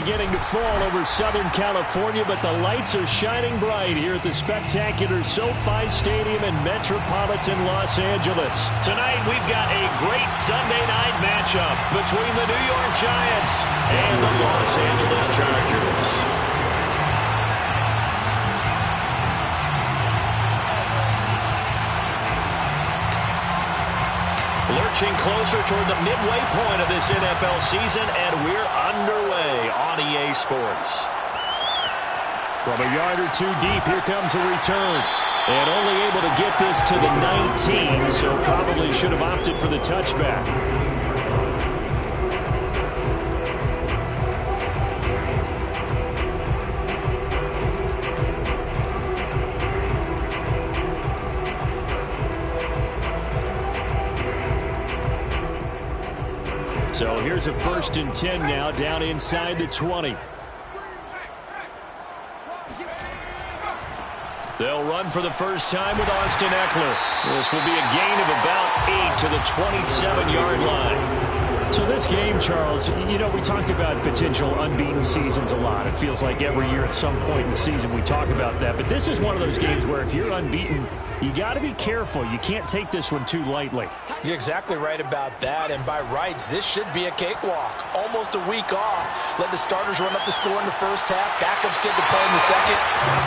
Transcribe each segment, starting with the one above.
beginning to fall over Southern California, but the lights are shining bright here at the spectacular SoFi Stadium in metropolitan Los Angeles. Tonight, we've got a great Sunday night matchup between the New York Giants and the Los Angeles Chargers. Lurching closer toward the midway point of this NFL season, and we're underway on EA Sports. From a yard or two deep, here comes a return. And only able to get this to the 19, so probably should have opted for the touchback. So here's a 1st and 10 now, down inside the 20. They'll run for the first time with Austin Eckler. This will be a gain of about 8 to the 27-yard line. So this game, Charles, you know, we talk about potential unbeaten seasons a lot. It feels like every year at some point in the season we talk about that. But this is one of those games where if you're unbeaten, you got to be careful. You can't take this one too lightly. You're exactly right about that. And by rights, this should be a cakewalk. Almost a week off. Let the starters run up the score in the first half. Backups get to play in the second.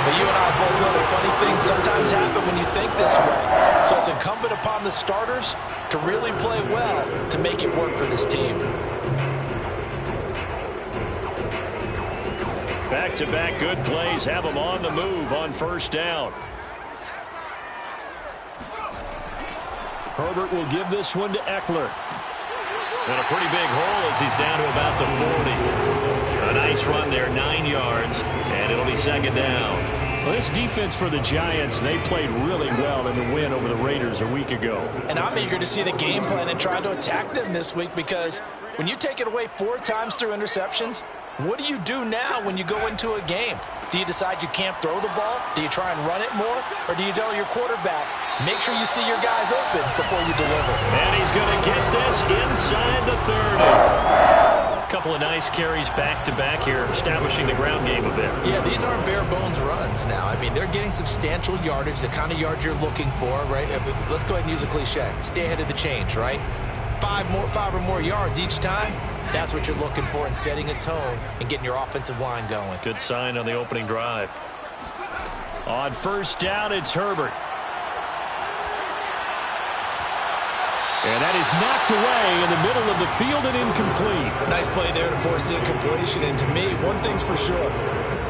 But you and I both know that funny things sometimes happen when you think this way. So it's incumbent upon the starters to really play well to make it work for this team. Back-to-back good plays have them on the move on first down. Herbert will give this one to Eckler. And a pretty big hole as he's down to about the 40. A nice run there, 9 yards, and it'll be second down. Well, this defense for the Giants, they played really well in the win over the Raiders a week ago. And I'm eager to see the game plan and try to attack them this week, because when you take it away 4 times through interceptions, what do you do now when you go into a game? Do you decide you can't throw the ball? Do you try and run it more? Or do you tell your quarterback, make sure you see your guys open before you deliver? And he's going to get this inside the 30. A couple of nice carries back-to-back here, establishing the ground game a bit. Yeah, these aren't bare-bones runs now. I mean, they're getting substantial yardage, the kind of yards you're looking for, right? Let's go ahead and use a cliche. Stay ahead of the change, right? 5 or more yards each time. That's what you're looking for in setting a tone and getting your offensive line going. Good sign on the opening drive. On first down, it's Herbert. And that is knocked away in the middle of the field and incomplete. Nice play there to force the incompletion. And to me, one thing's for sure.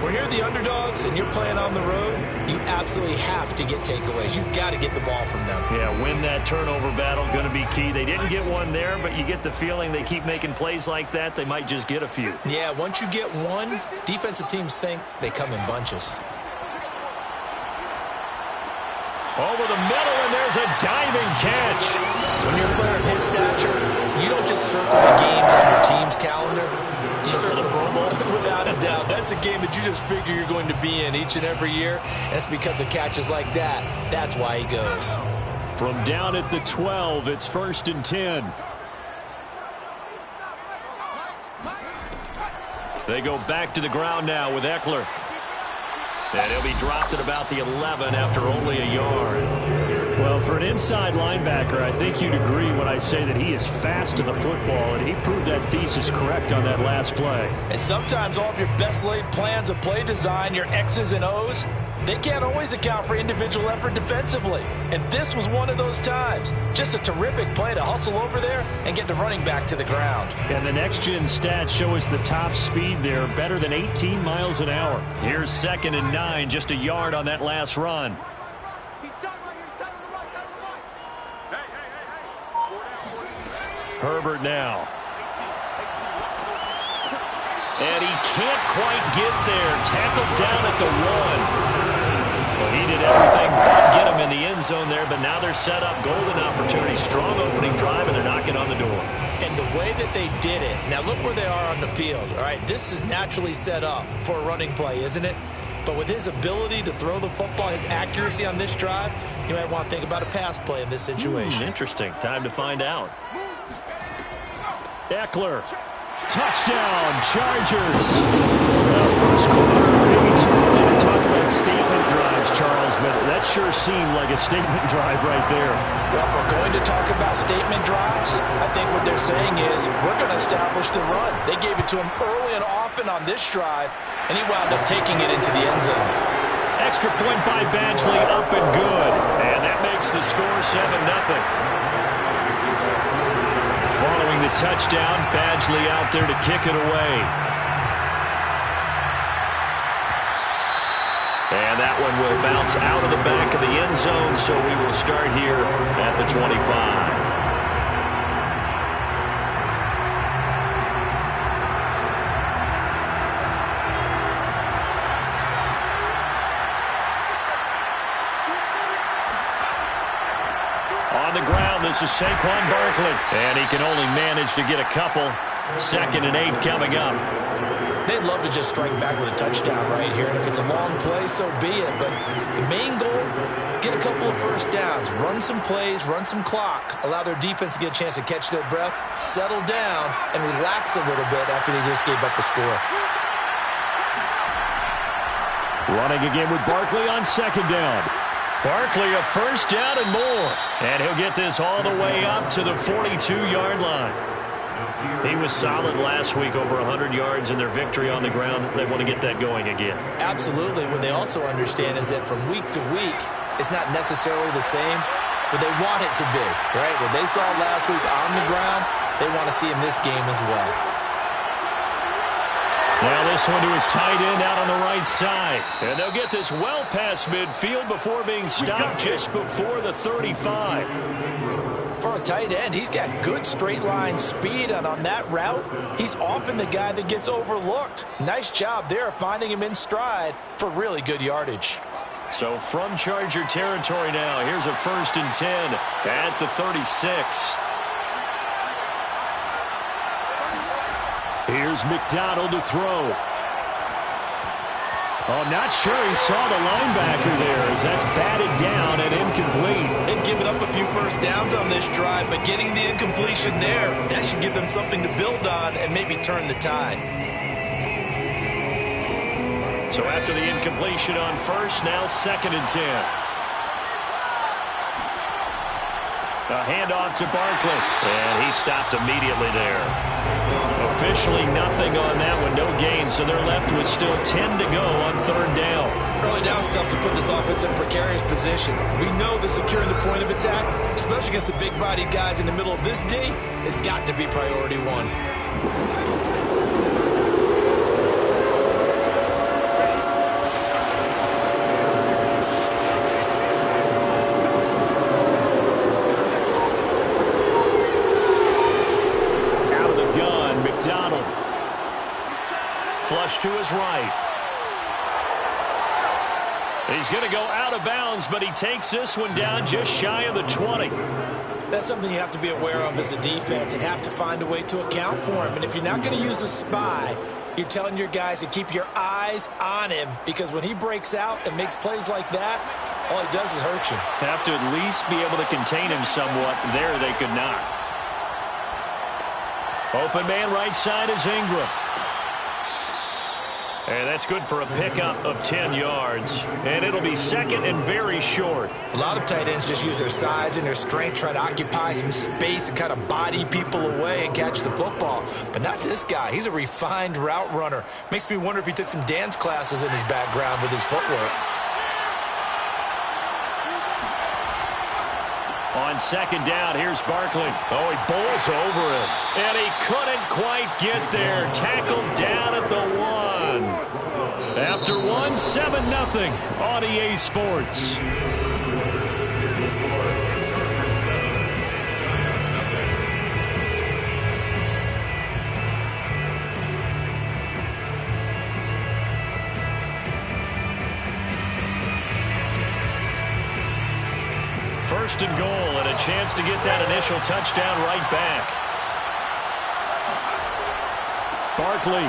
When you're the underdogs and you're playing on the road, you absolutely have to get takeaways. You've got to get the ball from them. Yeah, win that turnover battle, going to be key. They didn't get one there, but you get the feeling they keep making plays like that, they might just get a few. Yeah, once you get one, defensive teams think they come in bunches. Over the middle, and there's a diving catch. When you're a player of his stature, you don't just circle the games on your team's calendar. You circle the Pro Bowl. Without a doubt. That's a game that you just figure you're going to be in each and every year. That's because of catches like that. That's why he goes. From down at the 12, it's 1st and 10. They go back to the ground now with Eckler. And he'll be dropped at about the 11 after only a yard. Well, for an inside linebacker, I think you'd agree when I say that he is fast to the football, and he proved that thesis correct on that last play. And sometimes all of your best laid plans of play design, your X's and O's, they can't always account for individual effort defensively. And this was one of those times. Just a terrific play to hustle over there and get the running back to the ground. And the next-gen stats show us the top speed there, better than 18 miles an hour. Here's 2nd and 9, just a yard on that last run. Herbert now. And he can't quite get there. Tackled down at the 1. Well, he did everything but get him in the end zone there, but now they're set up. Golden opportunity, strong opening drive, and they're knocking on the door. And the way that they did it, now look where they are on the field. All right, this is naturally set up for a running play, isn't it? But with his ability to throw the football, his accuracy on this drive, you might want to think about a pass play in this situation. Interesting. Time to find out. Eckler Touchdown, Chargers. First quarter, maybe too early to talk about statement drives, Charles, but that sure seemed like a statement drive right there. Well, if we're going to talk about statement drives, I think what they're saying is we're going to establish the run. They gave it to him early and often on this drive, and he wound up taking it into the end zone. Extra point by Badgley, up and good. And that makes the score 7-0. Following the touchdown, Badgley out there to kick it away. And that one will bounce out of the back of the end zone, so we will start here at the 25. On the ground, this is Saquon Barkley. And he can only manage to get a couple. 2nd and 8 coming up. They'd love to just strike back with a touchdown right here. And if it's a long play, so be it. But the main goal, get a couple of first downs. Run some plays, run some clock. Allow their defense to get a chance to catch their breath, settle down, and relax a little bit after they just gave up a score. Running again with Barkley on 2nd down. Barkley a first down and more. And he'll get this all the way up to the 42-yard line. He was solid last week, over 100 yards in their victory on the ground. They want to get that going again. Absolutely. What they also understand is that from week to week, it's not necessarily the same, but they want it to be, right? What they saw last week on the ground, they want to see in this game as well. Now this one to his tight end out on the right side. And they'll get this well past midfield before being stopped just before the 35. For a tight end, he's got good straight line speed, and on that route, he's often the guy that gets overlooked. Nice job there finding him in stride for really good yardage. So from Charger territory now, here's a 1st and 10 at the 36. Here's McDonald to throw. Oh, not sure he saw the linebacker there as that's batted down and incomplete. They've given up a few first downs on this drive, but getting the incompletion there, that should give them something to build on and maybe turn the tide. So after the incompletion on 1st, now 2nd and 10. A handoff to Barkley, and he stopped immediately there. Officially nothing on that one, no gain, so they're left with still 10 to go on 3rd down. Early down stuff to put this offense in a precarious position. We know that securing the point of attack, especially against the big-bodied guys in the middle of this D, has got to be priority one. McDonald. Flush to his right. He's going to go out of bounds, but he takes this one down just shy of the 20. That's something you have to be aware of as a defense and have to find a way to account for him. And if you're not going to use a spy, you're telling your guys to keep your eyes on him, because when he breaks out and makes plays like that, all he does is hurt you. Have to at least be able to contain him somewhat. There they could not. Open man right side is Ingram. And that's good for a pickup of 10 yards. And it'll be 2nd and very short. A lot of tight ends just use their size and their strength, try to occupy some space and kind of body people away and catch the football. But not this guy. He's a refined route runner. Makes me wonder if he took some dance classes in his background with his footwork. On 2nd down, here's Barkley. Oh, he bowls over him. And he couldn't quite get there. Tackled down at the 1. After 1, 7-0 on EA Sports. First and goal, and a chance to get that initial touchdown right back. Barkley.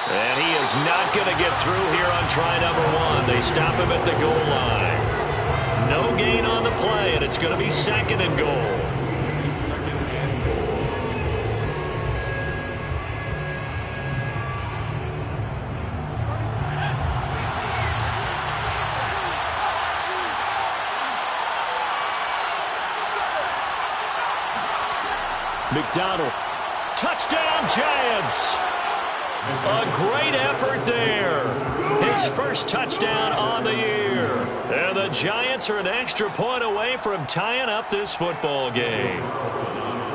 And he is not going to get through here on try number 1. They stop him at the goal line. No gain on the play, and it's going to be 2nd and goal. McDonald. Touchdown, Giants. A great effort there. His first touchdown on the year. And the Giants are an extra point away from tying up this football game.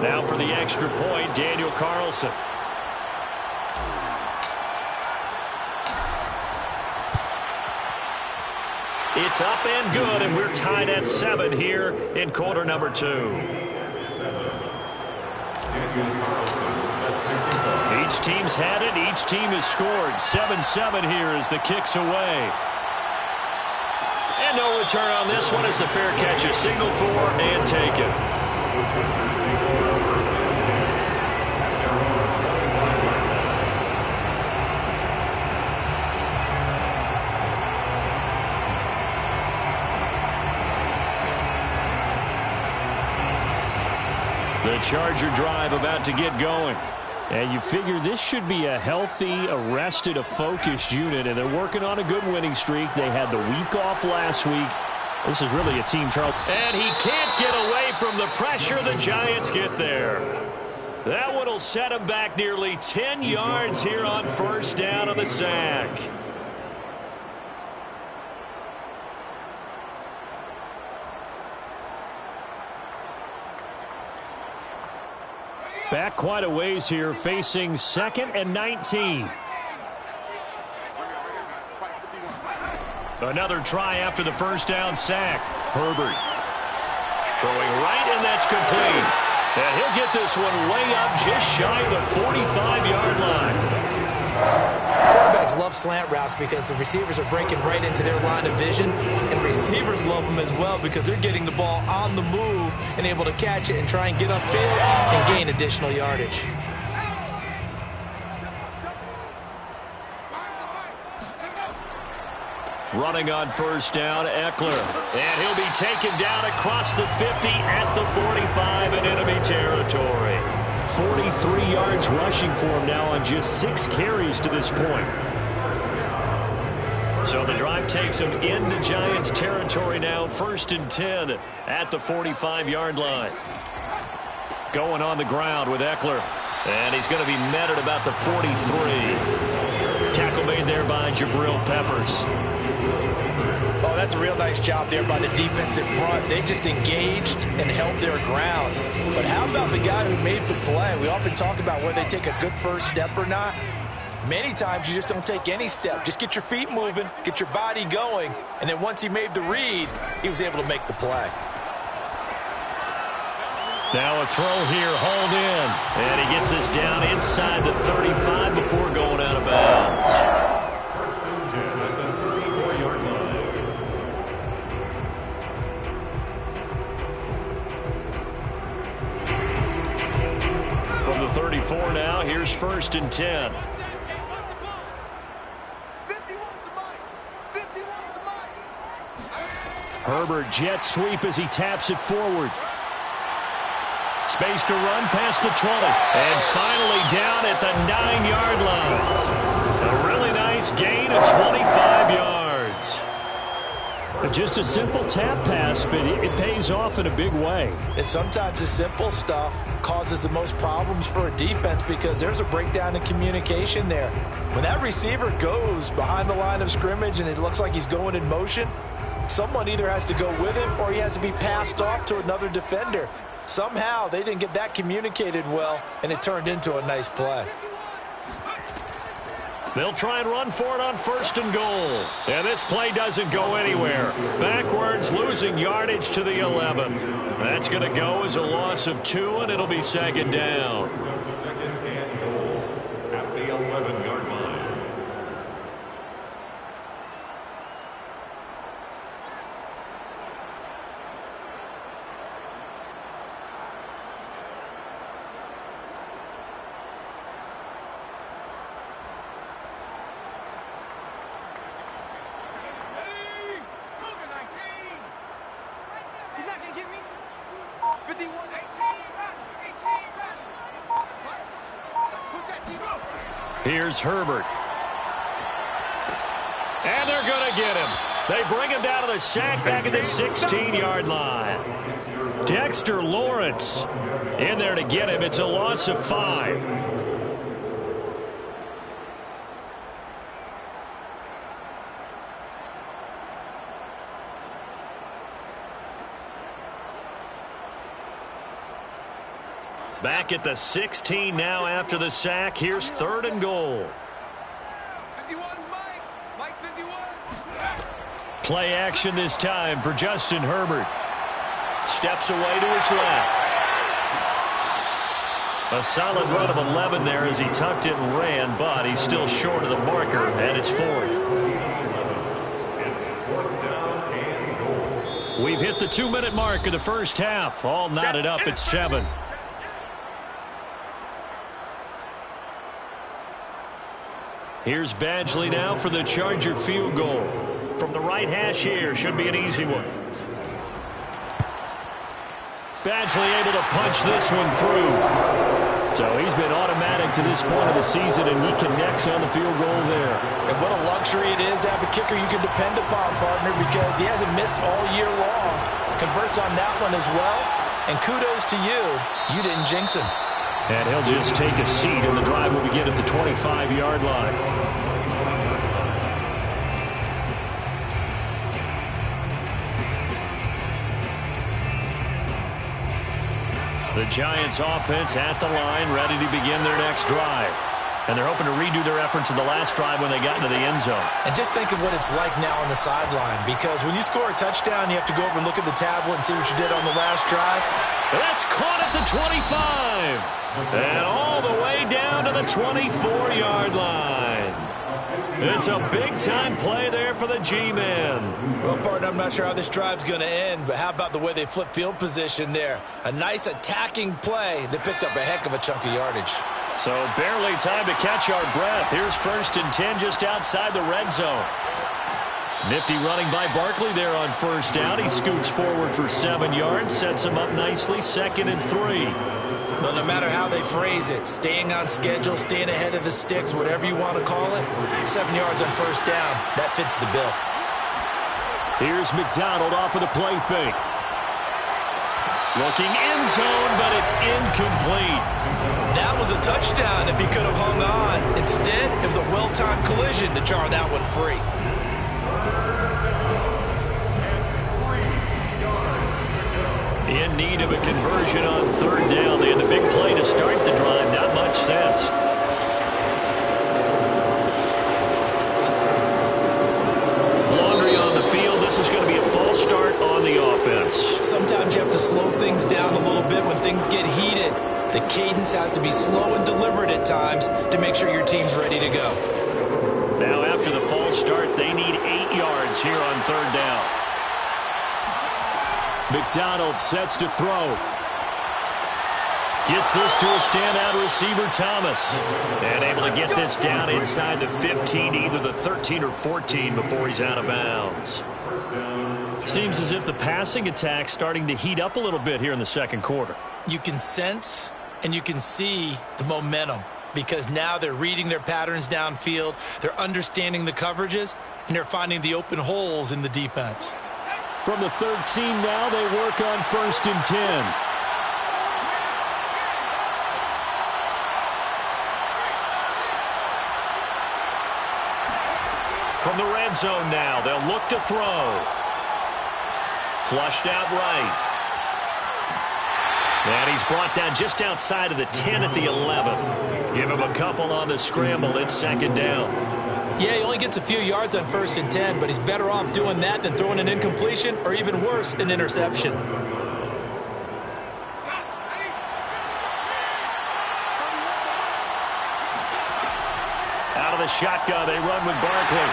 Now for the extra point, Daniel Carlson. It's up and good, and we're tied at 7 here in quarter number 2. Each team's had it. Each team has scored. 7-7 here as the kick's away. And no return on this one as the fair catch is signaled for and taken. The Charger drive about to get going. And you figure this should be a healthy, arrested, a focused unit, and they're working on a good winning streak. They had the week off last week. This is really a team, Charles. And he can't get away from the pressure. The Giants get there. That one will set him back nearly 10 yards here on first down on the sack. Back quite a ways here, facing 2nd and 19. Another try after the first down sack. Herbert throwing right, and that's complete. And he'll get this one way up just shy of the 45-yard line. Quarterbacks love slant routes because the receivers are breaking right into their line of vision, and receivers love them as well because they're getting the ball on the move and able to catch it and try and get upfield and gain additional yardage. Running on first down, Eckler. And he'll be taken down across the 50 at the 45 in enemy territory. 43 yards rushing for him now on just 6 carries to this point. So the drive takes him into Giants territory now. 1st and 10 at the 45-yard line. Going on the ground with Eckler. And he's going to be met at about the 43. Tackle made there by Jabril Peppers. Oh, that's a real nice job there by the defense in front. They just engaged and held their ground. But how about the guy who made the play? We often talk about whether they take a good first step or not. Many times you just don't take any step. Just get your feet moving, get your body going, and then once he made the read, he was able to make the play. Now a throw here, hauled in. And he gets this down inside the 35 before going out of bounds. From the 34 now, here's 1st and 10. Herbert jet sweep as he taps it forward. Space to run past the 20. And finally down at the 9-yard line. A really nice gain of 25 yards. Just a simple tap pass, but it pays off in a big way. And sometimes the simple stuff causes the most problems for a defense because there's a breakdown in communication there. When that receiver goes behind the line of scrimmage and it looks like he's going in motion, someone either has to go with him or he has to be passed off to another defender. Somehow they didn't get that communicated well, and it turned into a nice play. They'll try and run for it on 1st and goal. And this play doesn't go anywhere. Backwards, losing yardage to the 11. That's going to go as a loss of 2, and it'll be 2nd down. 2nd and goal at the 11-yard line. Here's Herbert. And they're going to get him. They bring him down to the sack back at the 16-yard line. Dexter Lawrence in there to get him. It's a loss of 5. Back at the 16 now after the sack. Here's 3rd and goal. 51, Mike 51. Play action this time for Justin Herbert. Steps away to his left. A solid run of 11 there as he tucked it and ran, but he's still short of the marker, and it's 4th. We've hit the 2-minute mark of the first half. All knotted up at 7. Here's Badgley now for the Charger field goal. From the right hash here, should be an easy one. Badgley able to punch this one through. So he's been automatic to this point of the season, and he connects on the field goal there. And what a luxury it is to have a kicker you can depend upon, partner, because he hasn't missed all year long. Converts on that one as well. And kudos to you. You didn't jinx him. And he'll just take a seat, and the drive will begin at the 25-yard line. The Giants offense at the line, ready to begin their next drive. And they're hoping to redo their efforts in the last drive when they got into the end zone. And just think of what it's like now on the sideline, because when you score a touchdown, you have to go over and look at the tablet and see what you did on the last drive. That's caught at the 25. And all the way down to the 24-yard line. It's a big-time play there for the G-Men. Well, partner, I'm not sure how this drive's going to end, but how about the way they flip field position there? A nice attacking play that picked up a heck of a chunk of yardage. So barely time to catch our breath. Here's 1st and 10 just outside the red zone. Nifty running by Barkley there on 1st down. He scoots forward for 7 yards, sets him up nicely, 2nd and 3. Well, no matter how they phrase it, staying on schedule, staying ahead of the sticks, whatever you want to call it, 7 yards on 1st down, that fits the bill. Here's McDonald off of the play fake. Looking end zone, but it's incomplete. That was a touchdown if he could have hung on. Instead, it was a well-timed collision to jar that one free. In need of a conversion on 3rd down. They had the big play to start the drive. Not much sense. Laundry on the field. This is going to be a false start on the offense. Sometimes you have to slow things down a little bit when things get heated. The cadence has to be slow and deliberate at times to make sure your team's ready to go. Now after the false start, they need 8 yards here on 3rd down. McDonald sets to throw. Gets this to a standout receiver, Thomas. And able to get this down inside the 15, either the 13 or 14 before he's out of bounds. Seems as if the passing attack's starting to heat up a little bit here in the 2nd quarter. You can sense and you can see the momentum, because now they're reading their patterns downfield, they're understanding the coverages, and they're finding the open holes in the defense. From the 13 now, they work on 1st and 10. From the red zone now, they'll look to throw. Flushed out right. And he's brought down just outside of the 10 at the 11. Give him a couple on the scramble. It's 2nd down. Yeah, he only gets a few yards on 1st and 10, but he's better off doing that than throwing an incompletion or, even worse, an interception. Out of the shotgun, they run with Barkley.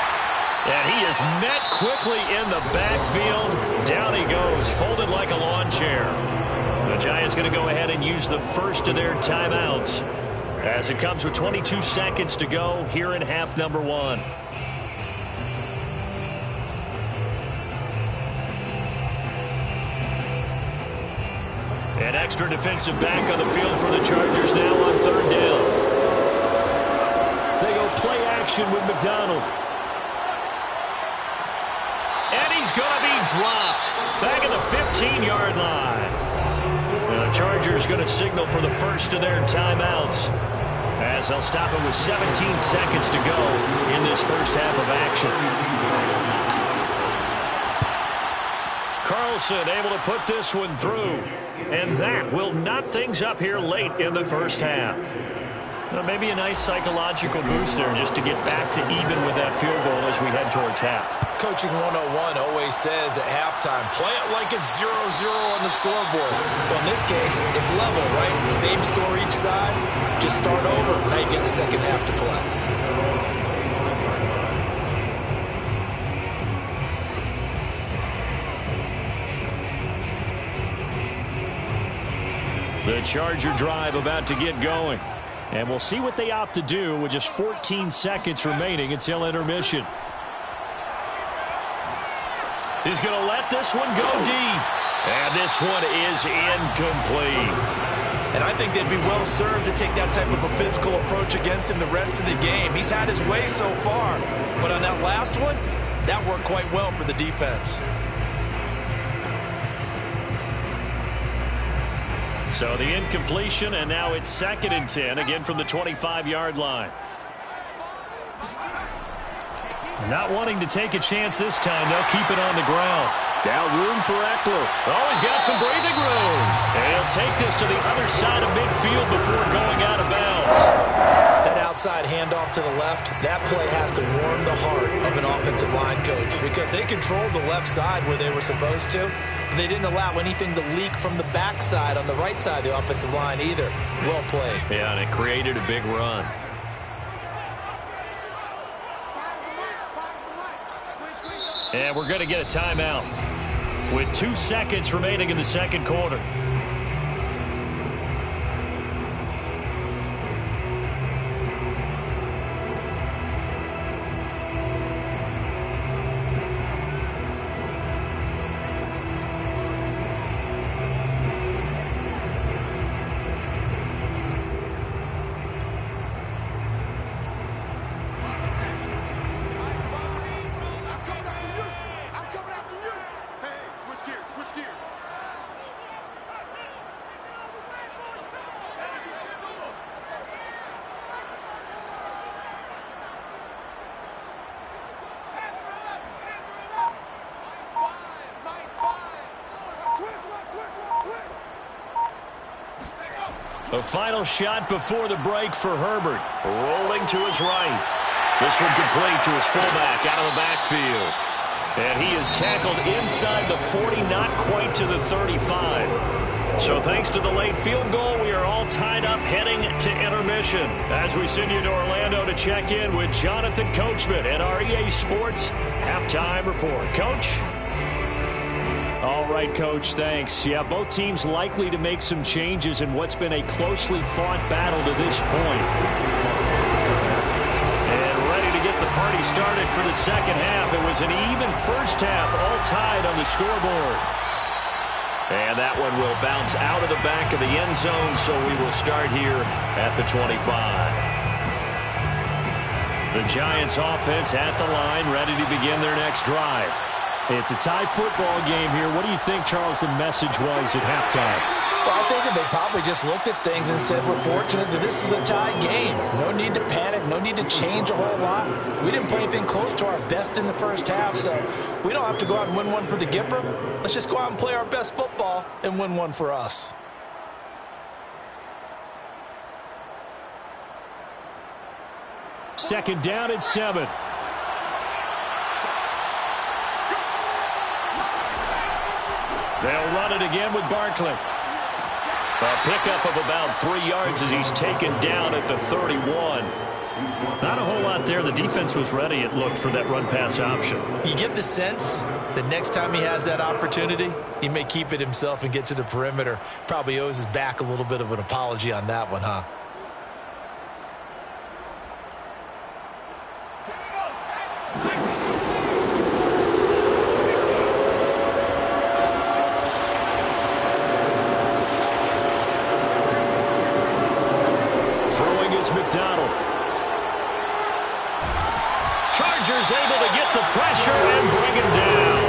And he is met quickly in the backfield. Down he goes, folded like a lawn chair. The Giants going to go ahead and use the first of their timeouts, as it comes with 22 seconds to go here in half number 1. An extra defensive back on the field for the Chargers now on 3rd down. They go play action with McDonald. dropped. Back at the 15-yard line. And the Chargers going to signal for the first of their timeouts, as they'll stop it with 17 seconds to go in this first half of action. Carlson able to put this one through. And that will knot things up here late in the first half. Well, maybe a nice psychological boost there just to get back to even with that field goal as we head towards half. Coaching 101 always says at halftime, play it like it's 0-0 on the scoreboard. Well, in this case, it's level, right? Same score each side. Just start over. Now you get the second half to play. The Charger drive about to get going. And we'll see what they opt to do with just 14 seconds remaining until intermission. He's going to let this one go deep. And this one is incomplete. And I think they'd be well served to take that type of a physical approach against him the rest of the game. He's had his way so far. But on that last one, that worked quite well for the defense. So the incompletion, and now it's 2nd and 10, again from the 25-yard line. Not wanting to take a chance this time, they'll keep it on the ground. Now room for Eckler. Oh, he's got some breathing room. And he'll take this to the other side of midfield before going out of bounds. That outside handoff to the left, that play has to warm the heart of an offensive line coach because they controlled the left side where they were supposed to, but they didn't allow anything to leak from the backside on the right side of the offensive line either. Well played. Yeah, and it created a big run. And we're going to get a timeout with 2 seconds remaining in the second quarter. The final shot before the break for Herbert. Rolling to his right. This one complete to his fullback out of the backfield. And he is tackled inside the 40, not quite to the 35. So thanks to the late field goal, we are all tied up heading to intermission. As we send you to Orlando to check in with Jonathan Coachman at our EA Sports Halftime Report. Coach? All right, Coach, thanks. Yeah, both teams likely to make some changes in what's been a closely fought battle to this point. And ready to get the party started for the second half. It was an even first half, all tied on the scoreboard. And that one will bounce out of the back of the end zone, so we will start here at the 25. The Giants offense at the line, ready to begin their next drive. It's a tie football game here. What do you think, Charles, the message was at halftime? Well, I think that they probably just looked at things and said, we're fortunate that this is a tie game. No need to panic. No need to change a whole lot. We didn't play anything close to our best in the first half, so we don't have to go out and win one for the Gipper. Let's just go out and play our best football and win one for us. Second down and 7. They'll run it again with Barkley. A pickup of about 3 yards as he's taken down at the 31. Not a whole lot there. The defense was ready, it looked, for that run-pass option. You get the sense that next time he has that opportunity, he may keep it himself and get to the perimeter. Probably owes his back a little bit of an apology on that one, huh? McDonald. Chargers able to get the pressure and bring him down.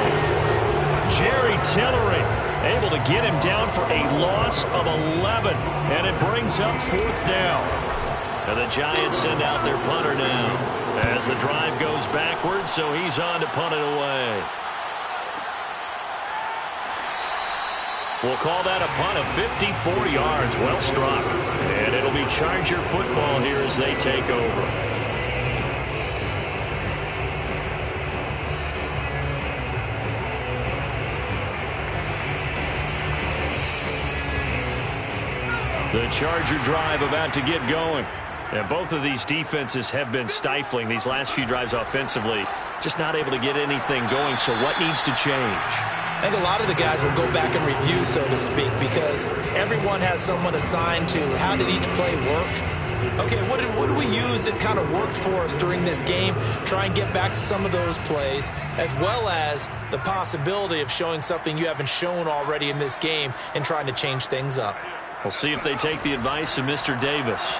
Jerry Tillery able to get him down for a loss of 11. And it brings up 4th down. And the Giants send out their punter now as the drive goes backwards, so he's on to punt it away. We'll call that a punt of 54 yards. Well struck. And it'll be Charger football here as they take over. The Charger drive about to get going. And both of these defenses have been stifling these last few drives offensively. Just not able to get anything going. So what needs to change? I think a lot of the guys will go back and review, so to speak, because everyone has someone assigned to how did each play work. Okay, what did we use that kind of worked for us during this game? Try and get back to some of those plays, as well as the possibility of showing something you haven't shown already in this game and trying to change things up. We'll see if they take the advice of Mr. Davis.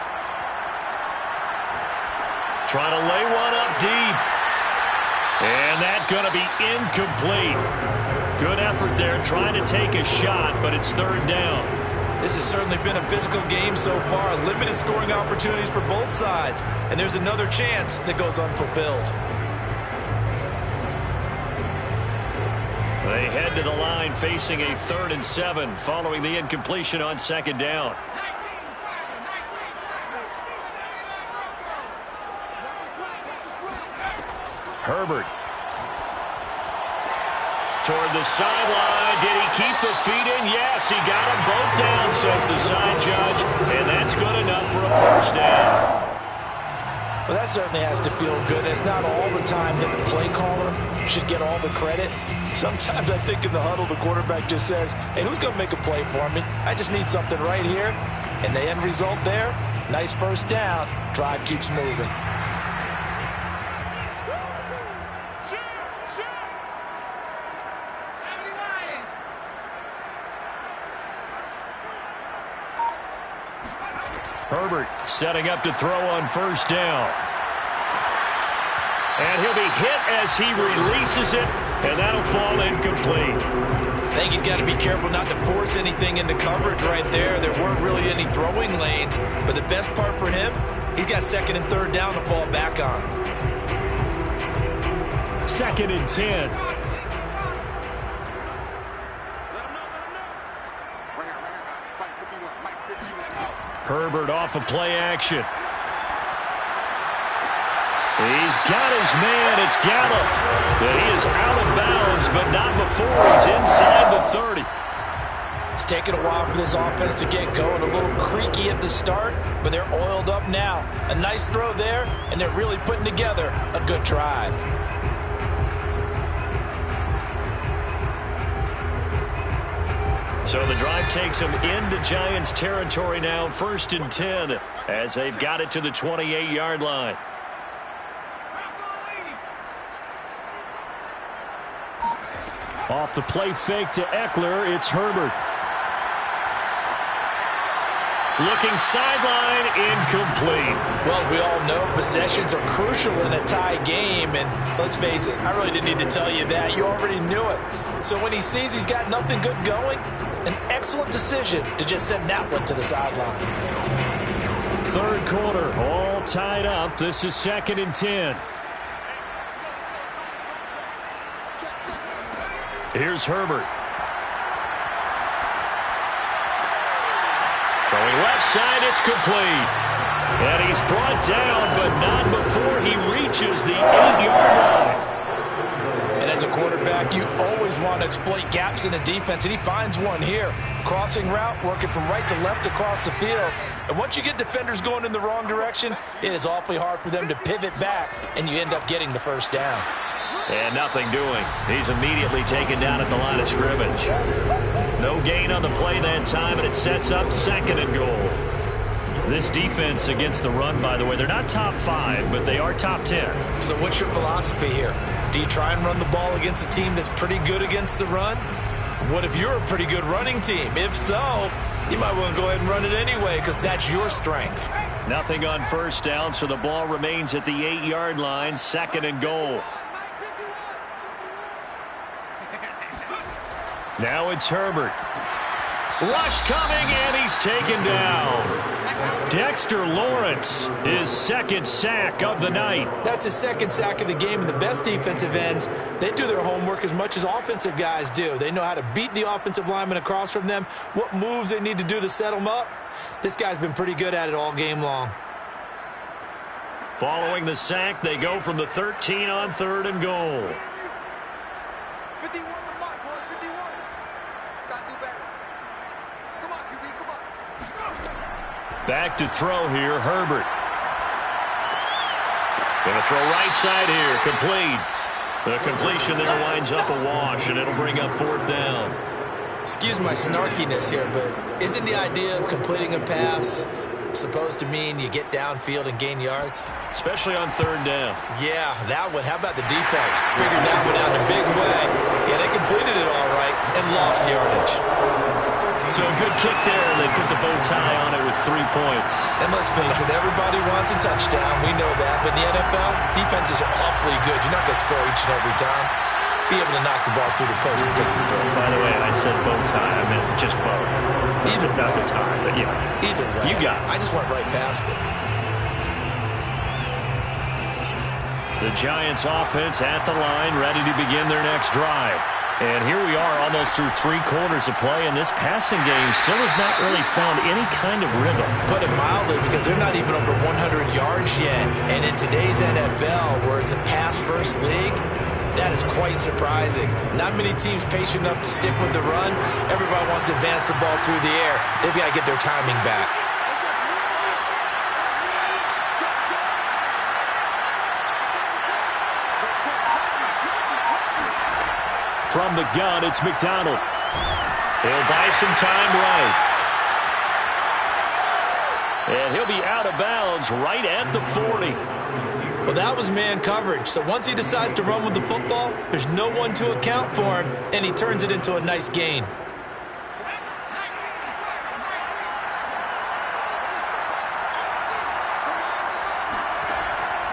Trying to lay one up deep. And that's going to be incomplete. Good effort there trying to take a shot, but it's 3rd down. This has certainly been a physical game so far. Limited scoring opportunities for both sides. And there's another chance that goes unfulfilled. They head to the line facing a 3rd and 7 following the incompletion on 2nd down. Herbert. Toward the sideline. Did he keep the feet in? Yes, he got them both down, says the side judge. And that's good enough for a 1st down. Well, that certainly has to feel good. It's not all the time that the play caller should get all the credit. Sometimes I think in the huddle, the quarterback just says, hey, who's going to make a play for me? I just need something right here. And the end result there, nice 1st down. Drive keeps moving. Herbert setting up to throw on 1st down. And he'll be hit as he releases it, and that'll fall incomplete. I think he's got to be careful not to force anything into coverage right there. There weren't really any throwing lanes, but the best part for him, he's got 2nd and 3rd down to fall back on. 2nd and 10. Herbert off of play action. He's got his man. It's Gallup. But he is out of bounds, but not before he's inside the 30. It's taken a while for this offense to get going. A little creaky at the start, but they're oiled up now. A nice throw there, and they're really putting together a good drive. So the drive takes them into Giants territory now, 1st and 10, as they've got it to the 28-yard line. Off the play fake to Eckler, it's Herbert. Looking sideline, incomplete. Well, as we all know, possessions are crucial in a tie game, and let's face it, I really didn't need to tell you that. You already knew it. So when he sees he's got nothing good going, an excellent decision to just send that one to the sideline. 3rd quarter, all tied up. This is 2nd and 10. Here's Herbert. Throwing left side, it's complete. And he's brought down, but not before he reaches the 8-yard line. And as a quarterback, you always want to exploit gaps in a defense, and he finds one here. Crossing route, working from right to left across the field. And once you get defenders going in the wrong direction, it is awfully hard for them to pivot back, and you end up getting the 1st down. And nothing doing. He's immediately taken down at the line of scrimmage. No gain on the play that time, and it sets up 2nd and goal. This defense against the run, by the way, they're not top 5, but they are top 10. So what's your philosophy here? Do you try and run the ball against a team that's pretty good against the run? What if you're a pretty good running team? If so, you might want to go ahead and run it anyway because that's your strength. Nothing on 1st down, so the ball remains at the 8-yard line, 2nd and goal. Now it's Herbert. Rush coming, and he's taken down. Dexter Lawrence, his second sack of the night. That's his second sack of the game, and the best defensive ends, they do their homework as much as offensive guys do. They know how to beat the offensive lineman across from them, what moves they need to do to set them up. This guy's been pretty good at it all game long. Following the sack, they go from the 13 on 3rd and goal. 51 the mark, boys, 51. Got to do better. Come on, QB, come on. Back to throw here, Herbert. Going to throw right side here, complete. The completion there winds up a wash, and it'll bring up 4th down. Excuse my snarkiness here, but isn't the idea of completing a pass supposed to mean you get downfield and gain yards? Especially on 3rd down. Yeah, that one. How about the defense? Figured that one out in a big way. Yeah, they completed it all right and lost yardage. So a good kick there. They put the bow tie on it with 3 points. And let's face it, everybody wants a touchdown. We know that. But in the NFL, defenses are awfully good. You're not going to score each and every time. Be able to knock the ball through the post and take the throw. By the way, I said bow tie. I meant just bow. Either not way. the tie, but yeah. Either way. You got it. I just went right past it. The Giants offense at the line, ready to begin their next drive. And here we are almost through 3 quarters of play, and this passing game still has not really found any kind of rhythm. Put it mildly, because they're not even over 100 yards yet. And in today's NFL, where it's a pass-first league, that is quite surprising. Not many teams patient enough to stick with the run. Everybody wants to advance the ball through the air. They've got to get their timing back. From the gun, it's McDonald. He'll buy some time right. And he'll be out of bounds right at the 40. Well, that was man coverage. So once he decides to run with the football, there's no one to account for him, and he turns it into a nice gain.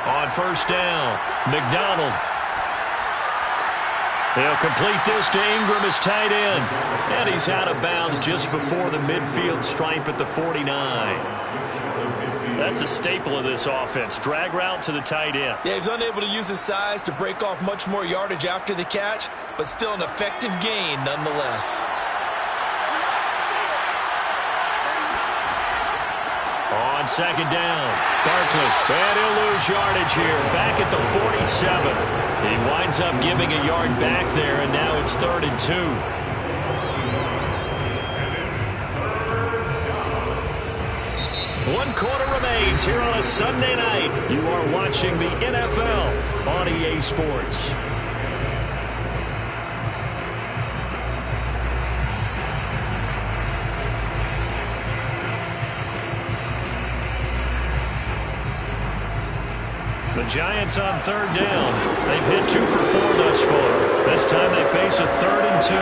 On 1st down, McDonald. He'll complete this to Ingram as tight end. And he's out of bounds just before the midfield stripe at the 49. That's a staple of this offense. Drag route to the tight end. Yeah, he's unable to use his size to break off much more yardage after the catch, but still an effective gain nonetheless. On 2nd down, Barkley. And he'll lose yardage here. Back at the 47. He winds up giving a yard back there, and now it's 3rd and 2. One quarter remains here on a Sunday night. You are watching the NFL on EA Sports. The Giants on 3rd down. They've hit 2 for 4 thus far. This time they face a 3rd and 2.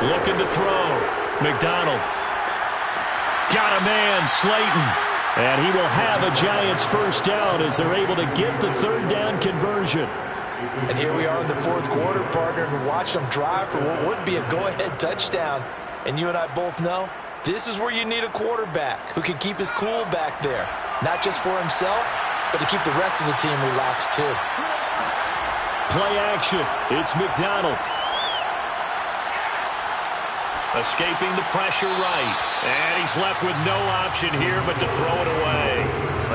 Looking to throw. McDonald. Got a man, Slayton. And he will have a Giants 1st down as they're able to get the 3rd down conversion. And here we are in the 4th quarter, partner, and watch them drive for what would be a go-ahead touchdown. And you and I both know this is where you need a quarterback who can keep his cool back there. Not just for himself, but to keep the rest of the team relaxed too. Play action. It's McDonald. Escaping the pressure right. And he's left with no option here but to throw it away.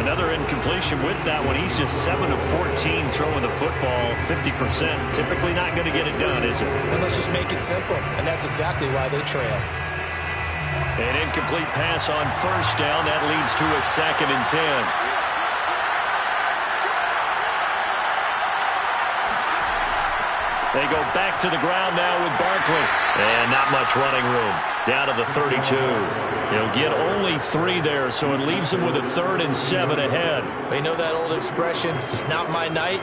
Another incompletion with that one. He's just 7 of 14 throwing the football, 50%. Typically not going to get it done, is it? And let's just make it simple. And that's exactly why they trail. An incomplete pass on 1st down. That leads to a 2nd and 10. They go back to the ground now with Barkley. And not much running room. Down to the 32. He'll get only 3 there, so it leaves him with a 3rd and 7 ahead. You know that old expression, it's not my night?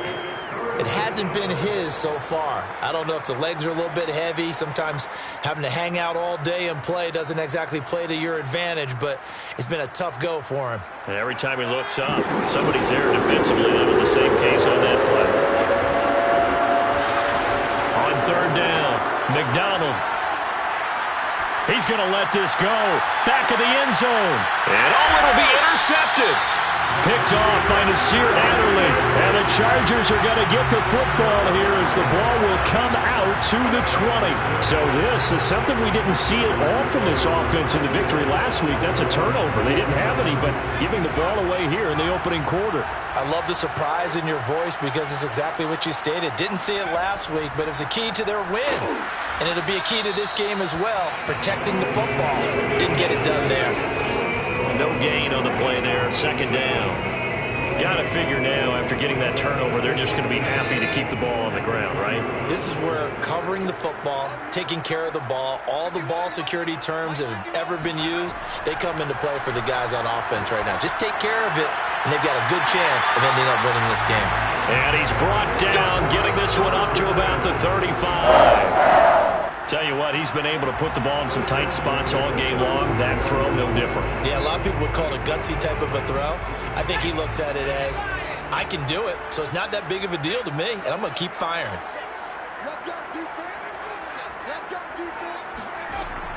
It hasn't been his so far. I don't know if the legs are a little bit heavy. Sometimes having to hang out all day and play doesn't exactly play to your advantage, but it's been a tough go for him. And every time he looks up, somebody's there defensively. That was the same case on that play. On third down, McDonald. He's going to let this go. Back of the end zone. And it'll be intercepted. Picked off by Nasir Adderley. And the Chargers are going to get the football here as the ball will come out to the 20. So this is something we didn't see at all from this offense in the victory last week. That's a turnover. They didn't have any, but giving the ball away here in the opening quarter. I love the surprise in your voice because it's exactly what you stated. Didn't see it last week, but it's a key to their win. And it'll be a key to this game as well, protecting the football. Didn't get it done there. No gain on the play there, second down. Got to figure now, after getting that turnover, they're just going to be happy to keep the ball on the ground, right? This is where covering the football, taking care of the ball, all the ball security terms that have ever been used, they come into play for the guys on offense right now. Just take care of it, and they've got a good chance of ending up winning this game. And he's brought down, getting this one up to about the 35. Tell you what, he's been able to put the ball in some tight spots all game long. That throw, no different. Yeah, a lot of people would call it a gutsy type of a throw. I think he looks at it as, I can do it, so it's not that big of a deal to me, and I'm going to keep firing. Let's go defense. Let's go defense.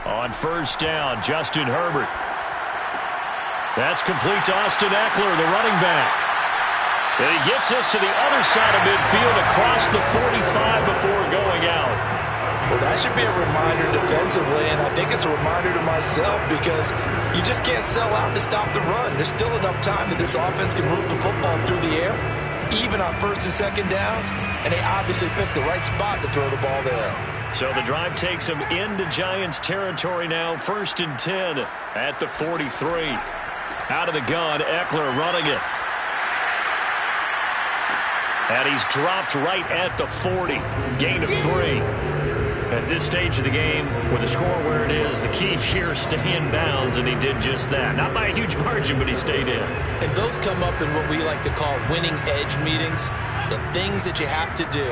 On first down, Justin Herbert. That's complete to Austin Eckler, the running back. And he gets us to the other side of midfield across the 45 before going out. Well, that should be a reminder defensively, and I think it's a reminder to myself because you just can't sell out to stop the run. There's still enough time that this offense can move the football through the air, even on first and second downs, and they obviously picked the right spot to throw the ball there. So the drive takes them into Giants territory now, 1st and 10 at the 43. Out of the gun, Eckler running it. And he's dropped right at the 40. Gain of 3. At this stage of the game, with the score where it is, the key here, stay in bounds, and he did just that. Not by a huge margin, but he stayed in. And those come up in what we like to call winning edge meetings. The things that you have to do,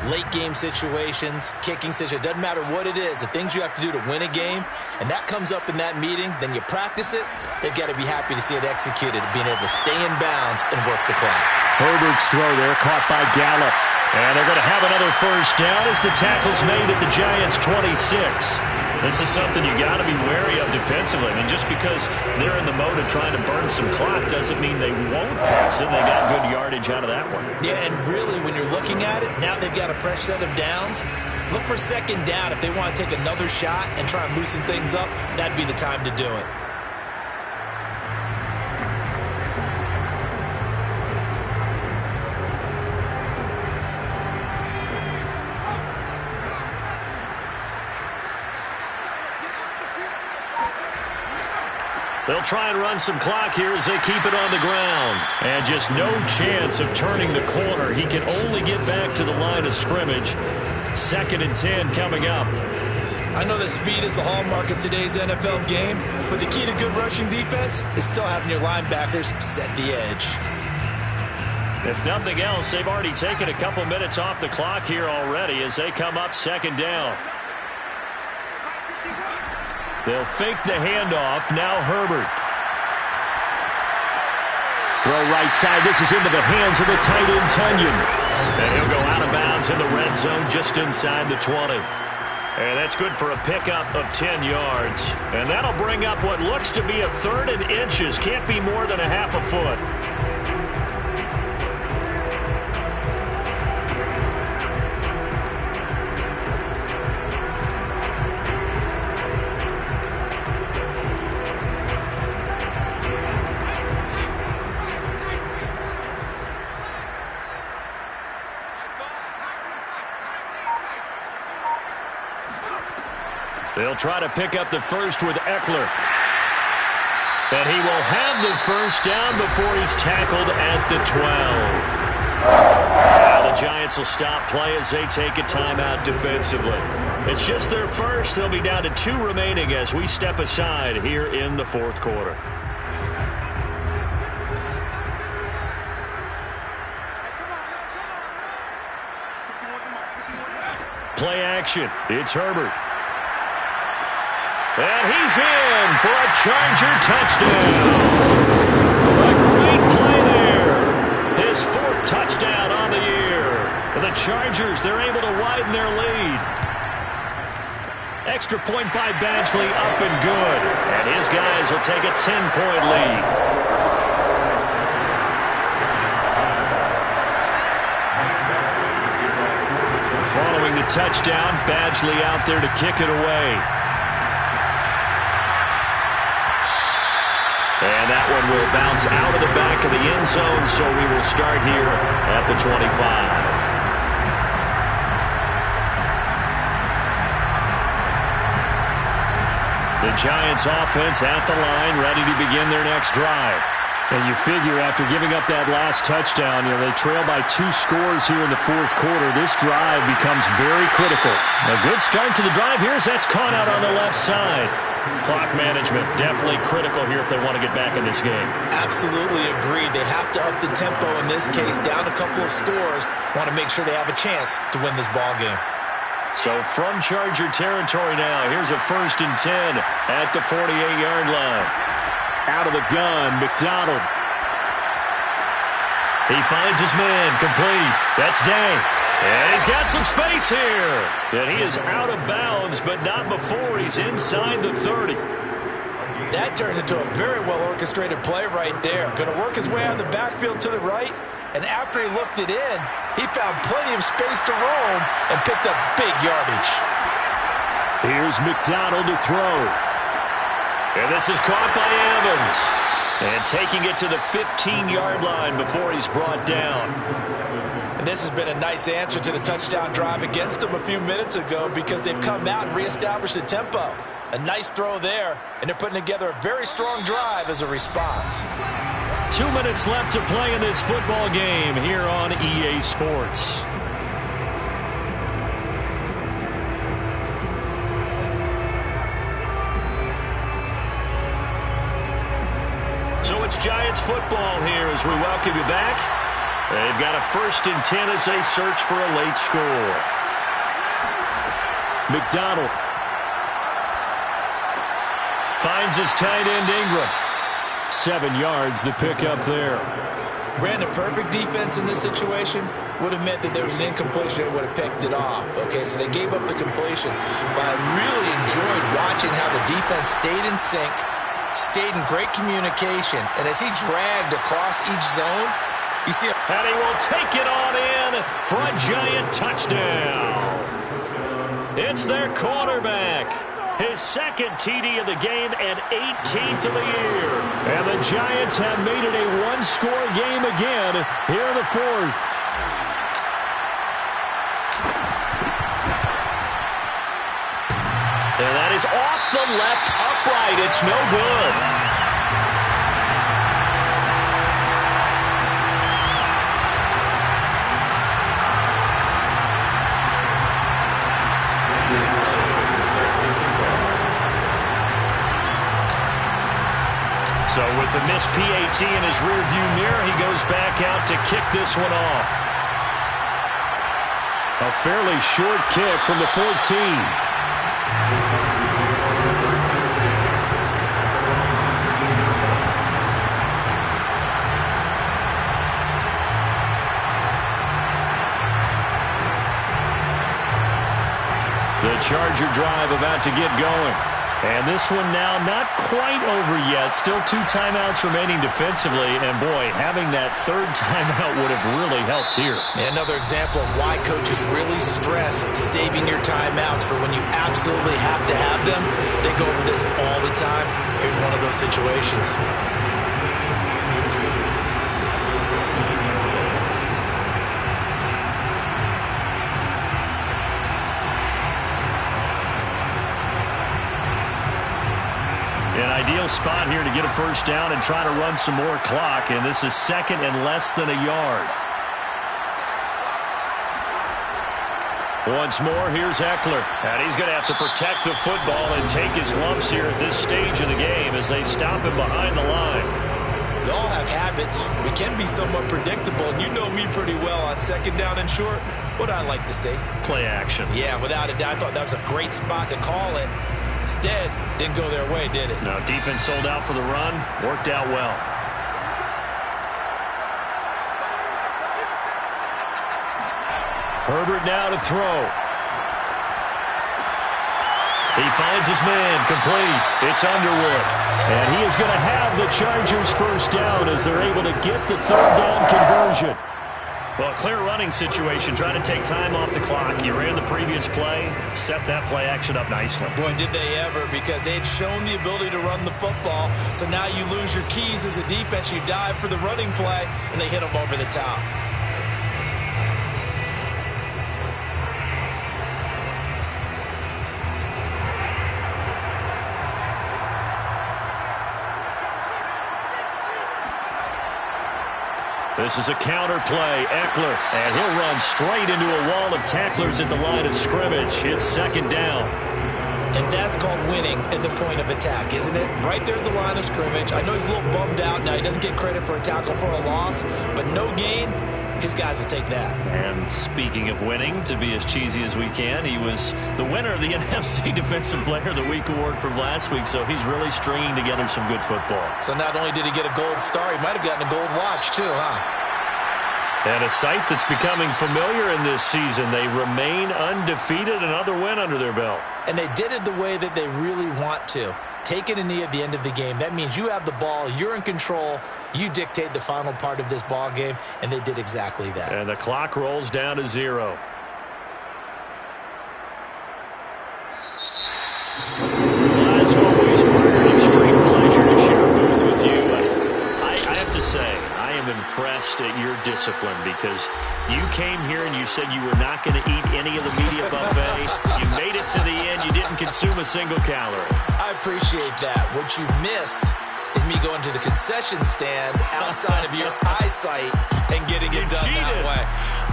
late game situations, kicking situations, doesn't matter what it is, the things you have to do to win a game, and that comes up in that meeting, then you practice it, they've got to be happy to see it executed, being able to stay in bounds and work the clock. Herbert's throw there, caught by Gallup. And they're going to have another first down as the tackle's made at the Giants' 26. This is something you got to be wary of defensively. I mean, just because they're in the mode of trying to burn some clock doesn't mean they won't pass it. They got good yardage out of that one. Yeah, and really, when you're looking at it, now they've got a fresh set of downs. Look for second down. If they want to take another shot and try and loosen things up, that'd be the time to do it. They'll try and run some clock here as they keep it on the ground. And just no chance of turning the corner. He can only get back to the line of scrimmage. 2nd and 10 coming up. I know that speed is the hallmark of today's NFL game, but the key to good rushing defense is still having your linebackers set the edge. If nothing else, they've already taken a couple minutes off the clock here already as they come up 2nd down. They'll fake the handoff. Now Herbert. Throw right side. This is into the hands of the tight end, Tunyon. And he'll go out of bounds in the red zone just inside the 20. And that's good for a pickup of 10 yards. And that'll bring up what looks to be a 3rd and inches. Can't be more than a half a foot. They'll try to pick up the first with Eckler. And he will have the first down before he's tackled at the 12. Now the Giants will stop play as they take a timeout defensively. It's just their first. They'll be down to 2 remaining as we step aside here in the 4th quarter. Play action. It's Herbert. And he's in for a Charger touchdown. A great play there. His 4th touchdown on the year. The Chargers, they're able to widen their lead. Extra point by Badgley, up and good. And his guys will take a 10-point lead. Following the touchdown, Badgley out there to kick it away. And that one will bounce out of the back of the end zone, so we will start here at the 25. The Giants offense at the line, ready to begin their next drive. And you figure after giving up that last touchdown, they trail by 2 scores here in the 4th quarter. This drive becomes very critical. A good start to the drive here as that's caught out on the left side. Clock management definitely critical here if they want to get back in this game. Absolutely agreed. They have to up the tempo in this case, down a couple of scores. Want to make sure they have a chance to win this ball game. So from Charger territory now, here's a 1st and 10 at the 48-yard line. Out of the gun, McDonald. He finds his man, complete. That's Day. And he's got some space here. And he is out of bounds, but not before he's inside the 30. That turns into a very well-orchestrated play right there. Going to work his way out of the backfield to the right. And after he looked it in, he found plenty of space to roam and picked up big yardage. Here's McDonald to throw. And this is caught by Evans. And taking it to the 15-yard line before he's brought down. And this has been a nice answer to the touchdown drive against them a few minutes ago because they've come out and reestablished the tempo. A nice throw there, and they're putting together a very strong drive as a response. 2 minutes left to play in this football game here on EA Sports. So it's Giants football here as we welcome you back. They've got a 1st and 10 as they search for a late score. McDonald finds his tight end Ingram. 7 yards the pick up there. Brandon, perfect defense in this situation would have meant that there was an incompletion and would have picked it off. Okay, so they gave up the completion. But I really enjoyed watching how the defense stayed in sync, stayed in great communication, and as he dragged across each zone, you see him. And he will take it on in for a Giant touchdown. It's their quarterback. His 2nd TD of the game and 18th of the year. And the Giants have made it a 1-score game again here in the 4th. And that is off the left upright. It's no good. So with the missed PAT in his rearview mirror, he goes back out to kick this one off. A fairly short kick from the 14. The Charger drive about to get going. And this one now not quite over yet. Still 2 timeouts remaining defensively. And, boy, having that 3rd timeout would have really helped here. Another example of why coaches really stress saving your timeouts for when you absolutely have to have them. They go over this all the time. Here's one of those situations. An ideal spot here to get a 1st down and try to run some more clock. And this is 2nd and less than a yard. Once more, here's Eckler. And he's going to have to protect the football and take his lumps here at this stage of the game as they stop him behind the line. We all have habits. We can be somewhat predictable. And you know me pretty well on 2nd down and short. What I like to see. Play action. Yeah, without a doubt. I thought that was a great spot to call it. Instead, didn't go their way, did it? No, defense sold out for the run. Worked out well. Herbert now to throw. He finds his man, complete. It's Underwood. And he is going to have the Chargers first down as they're able to get the third down conversion. Well, a clear running situation, trying to take time off the clock. You ran the previous play, set that play action up nicely. Boy, did they ever, because they had shown the ability to run the football. So now you lose your keys as a defense. You dive for the running play, and they hit them over the top. This is a counter play. Eckler, and he'll run straight into a wall of tacklers at the line of scrimmage. It's second down. And that's called winning at the point of attack, isn't it? Right there at the line of scrimmage. I know he's a little bummed out now. He doesn't get credit for a tackle for a loss, but no gain, his guys will take that. And speaking of winning, to be as cheesy as we can, he was the winner of the NFC Defensive Player of the Week award from last week, so he's really stringing together some good football. So not only did he get a gold star, he might have gotten a gold watch too, huh? And a sight that's becoming familiar in this season. They remain undefeated, another win under their belt. And they did it the way that they really want to. Taking a knee at the end of the game. That means you have the ball, you're in control, you dictate the final part of this ball game, and they did exactly that. And the clock rolls down to 0. Well, as always, an extreme pleasure to share a booth with you. I have to say, I am impressed at your discipline, because you came here and you said you were not going to eat any of the media buffet. You made it to the end. You didn't consume a single calorie. I appreciate that. What you missed is me going to the concession stand outside of your eyesight and getting it done that way.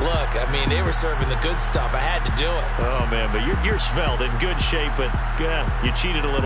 Look, I mean, they were serving the good stuff. I had to do it. Oh, man, but you're svelte, in good shape, but you cheated a little.